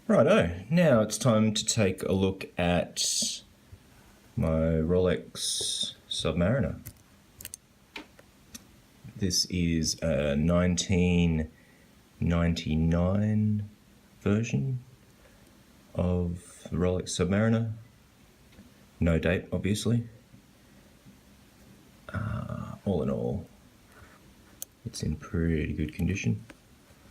Righto, now it's time to take a look at my Rolex Submariner. This is a 1999 version of the Rolex Submariner. No date, obviously. All in all, it's in pretty good condition.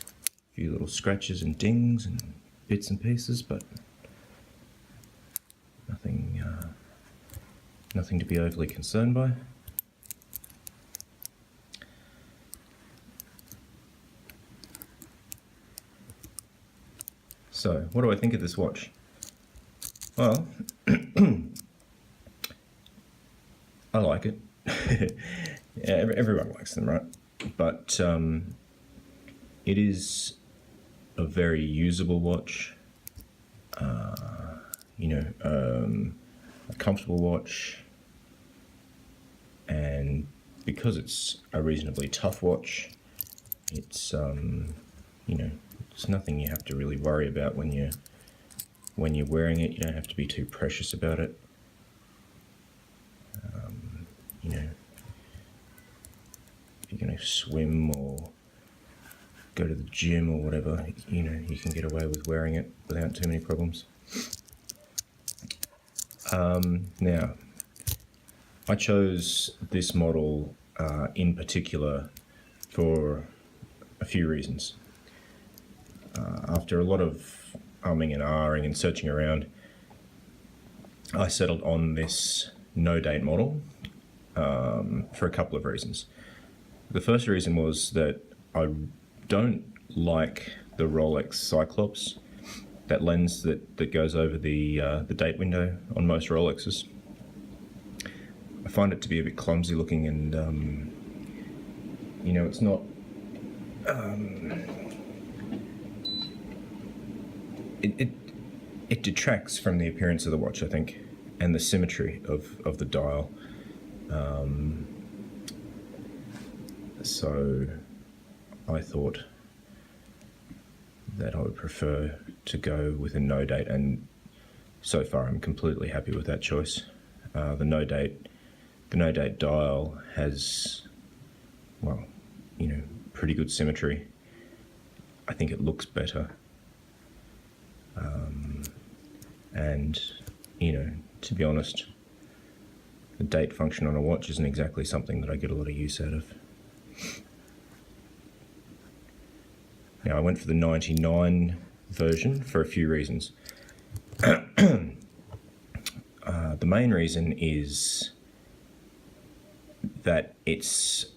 A few little scratches and dings and bits and pieces, but nothing to be overly concerned by. So, what do I think of this watch? Well, I like it. Yeah, everyone likes them, right? But it is a very usable watch. A comfortable watch, and because it's a reasonably tough watch, it's it's nothing you have to really worry about when you're wearing it. You don't have to be too precious about it. If you're going to swim or go to the gym or whatever, you can get away with wearing it without too many problems. Now, I chose this model in particular for a few reasons. After a lot of umming and ahhing and searching around, I settled on this no-date model for a couple of reasons. The first reason was that I don't like the Rolex Cyclops, that lens that goes over the date window on most Rolexes. I find it to be a bit clumsy looking, and it's not. It detracts from the appearance of the watch, I think, and the symmetry of the dial. So I thought that I would prefer to go with a no date, and so far I'm completely happy with that choice. The no date dial has, pretty good symmetry. I think it looks better, and to be honest, the date function on a watch isn't exactly something that I get a lot of use out of. Now, I went for the 99 version for a few reasons. The main reason is that it's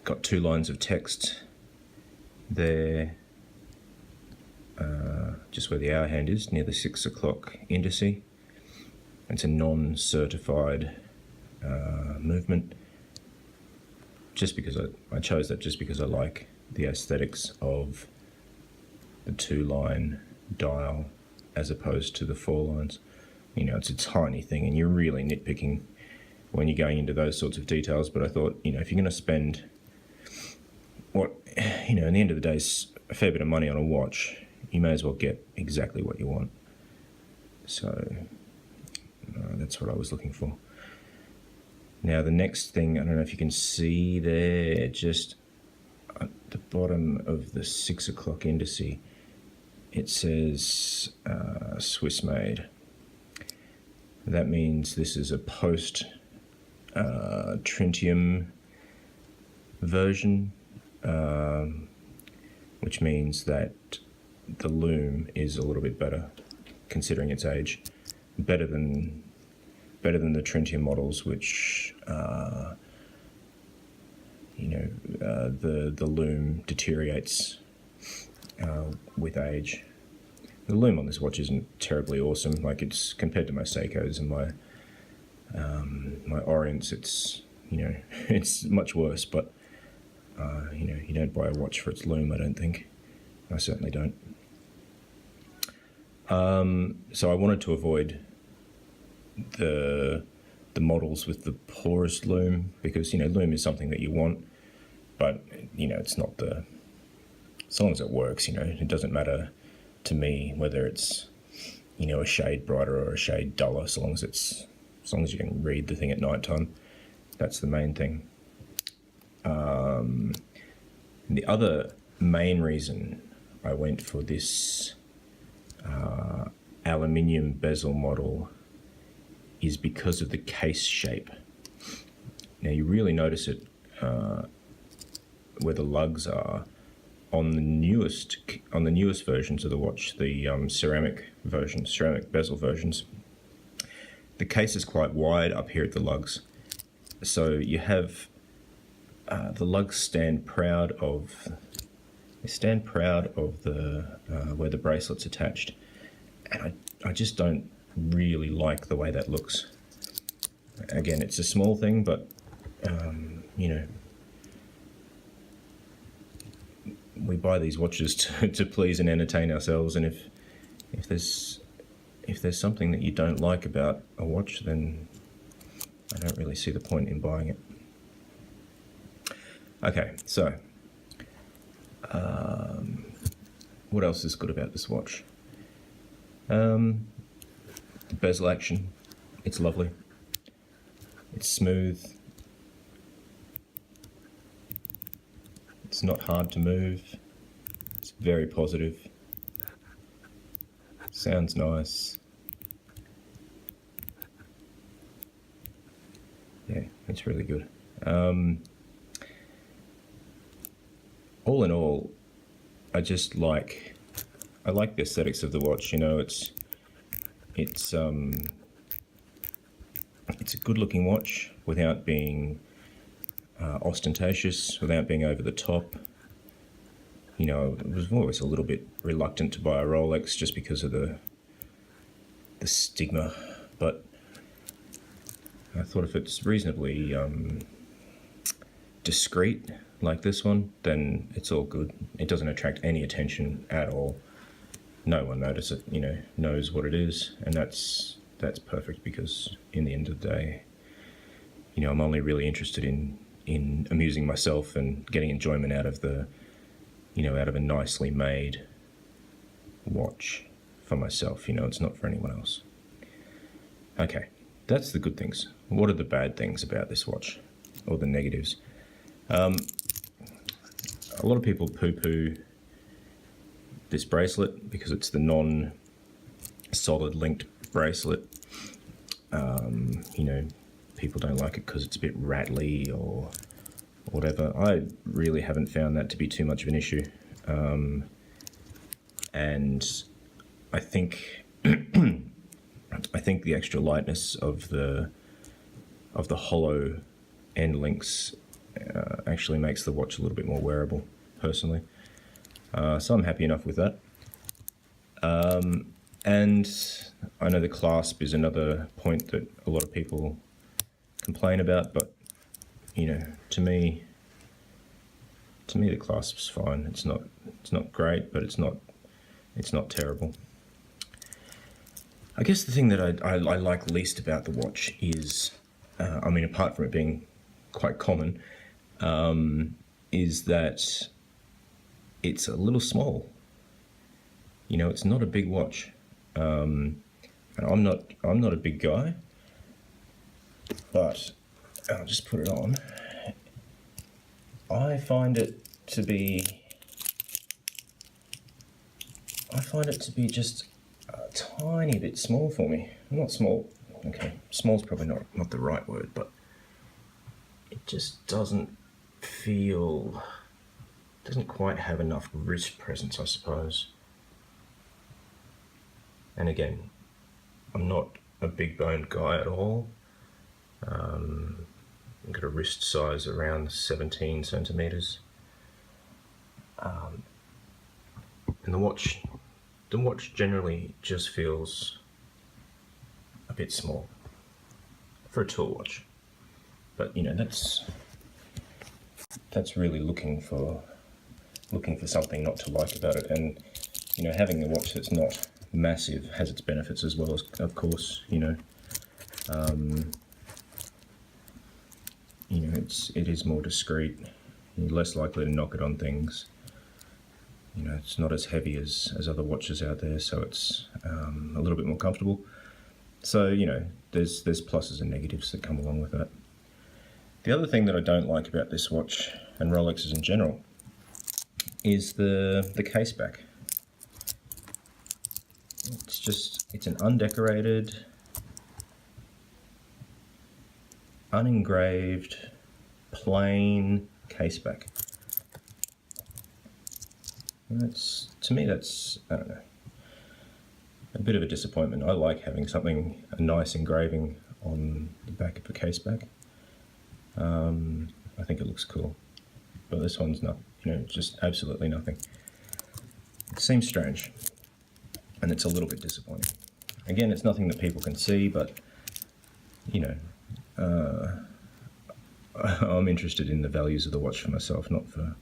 got 2 lines of text there, just where the hour hand is, near the 6 o'clock indice. It's a non-certified movement. Just because I chose that, just because I like the aesthetics of the 2-line dial as opposed to the 4 lines. It's a tiny thing, and you're really nitpicking when you're going into those sorts of details. But I thought, if you're going to spend in the end of the day, a fair bit of money on a watch, you may as well get exactly what you want. So that's what I was looking for. Now, the next thing, I don't know if you can see there, just at the bottom of the 6 o'clock indice, it says Swiss made. That means this is a post Tritium version, which means that the lume is a little bit better, considering its age, better than the Tritium models, which the lume deteriorates with age. The lume on this watch isn't terribly awesome. Like, it's compared to my Seikos and my Orients, it's it's much worse. But you don't buy a watch for its lume, I don't think. I certainly don't. So I wanted to avoid the models with the poorest lume, because lume is something that you want, but it's not as long as it works, it doesn't matter to me, whether it's, you know, a shade brighter or a shade duller, as long as you can read the thing at night time. That's the main thing. The other main reason I went for this aluminium bezel model is because of the case shape. Now you really notice it where the lugs are on the newest versions of the watch, the ceramic bezel versions. The case is quite wide up here at the lugs, so you have the lugs stand proud of the where the bracelet's attached, and I just don't really like the way that looks. Again, it's a small thing, but you know, we buy these watches to please and entertain ourselves, and if there's something that you don't like about a watch, then I don't really see the point in buying it. Okay, so what else is good about this watch? The bezel action, it's lovely. It's smooth. It's not hard to move. It's very positive. Sounds nice. Yeah, it's really good. All in all, I like the aesthetics of the watch. You know, it's a good looking watch without being ostentatious, without being over the top. You know, I was always a little bit reluctant to buy a Rolex just because of the stigma, but I thought if it's reasonably discreet like this one, then it's all good. It doesn't attract any attention at all. No one notices it, you know, knows what it is, and that's perfect, because in the end of the day, you know, I'm only really interested in amusing myself and getting enjoyment out of out of a nicely made watch for myself. You know, it's not for anyone else. Okay, that's the good things. What are the bad things about this watch, or the negatives? A lot of people poo-poo this bracelet because it's the non-solid linked bracelet. You know, people don't like it because it's a bit rattly or whatever. I really haven't found that to be too much of an issue, and I think the extra lightness of the hollow end links actually makes the watch a little bit more wearable, personally. So I'm happy enough with that. And I know the clasp is another point that a lot of people complain about, but you know, to me the clasp's fine. It's not great, but it's not terrible. I guess the thing that I like least about the watch is, I mean, apart from it being quite common, is that it's a little small. You know, it's not a big watch, and I'm not a big guy, but I'll just put it on. I find it to be just a tiny bit small for me. Not small. Okay, small's probably not the right word, but it just doesn't quite have enough wrist presence, I suppose. And again, I'm not a big boned guy at all. I've got a wrist size around 17 centimeters. And the watch generally just feels a bit small for a tool watch. But you know, that's really looking for something not to like about it. And you know, having a watch that's not massive has its benefits as well, as of course, you know. You know, it is more discreet. You're less likely to knock it on things. You know, it's not as heavy as other watches out there, so it's a little bit more comfortable. So, you know, there's pluses and negatives that come along with that. The other thing that I don't like about this watch, and Rolexes in general, is the case back. It's an undecorated, unengraved, plain case back. To me, that's, I don't know, a bit of a disappointment. I like having something, a nice engraving on the back of a case back. I think it looks cool, but this one's not, you know, just absolutely nothing. It seems strange, and it's a little bit disappointing. Again, it's nothing that people can see, but, you know, I'm interested in the values of the watch for myself, not for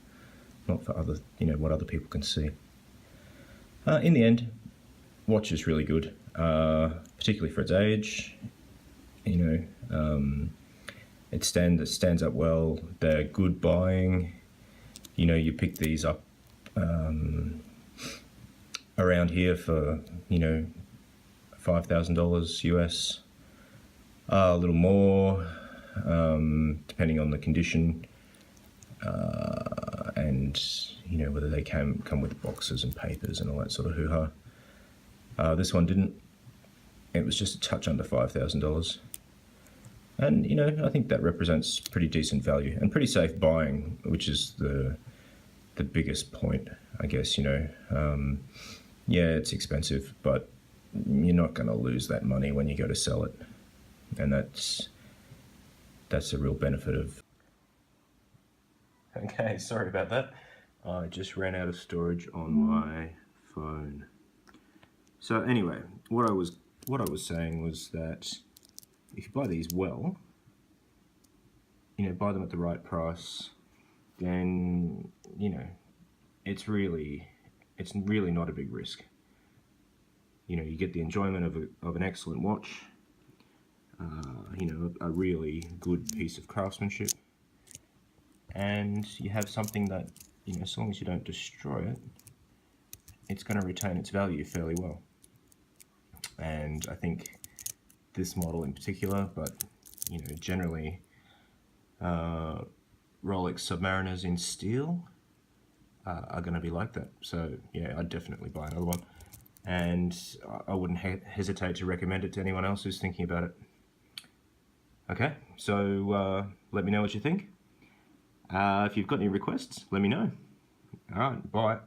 other, you know, what other people can see. In the end, watch is really good, particularly for its age. You know, it stands up well. They're good buying. You know, you pick these up around here for, you know, $5,000 US, a little more, depending on the condition, and you know, whether they come with boxes and papers and all that sort of hoo-ha. This one didn't. It was just a touch under $5,000, and you know, I think that represents pretty decent value and pretty safe buying, which is the biggest point, I guess. You know, yeah, it's expensive, but you're not going to lose that money when you go to sell it, and that's a real benefit of. Okay, sorry about that. I just ran out of storage on my phone. So anyway, what I was saying was that if you buy these well, you know, buy them at the right price, then, you know, it's really not a big risk. You know, you get the enjoyment of an excellent watch, you know, a really good piece of craftsmanship, and you have something that, you know, as long as you don't destroy it, it's going to retain its value fairly well. And I think this model in particular, but, you know, generally, Rolex Submariners in steel are going to be like that. So yeah, I'd definitely buy another one, and I wouldn't hesitate to recommend it to anyone else who's thinking about it. Okay, so let me know what you think. If you've got any requests, let me know. All right, bye.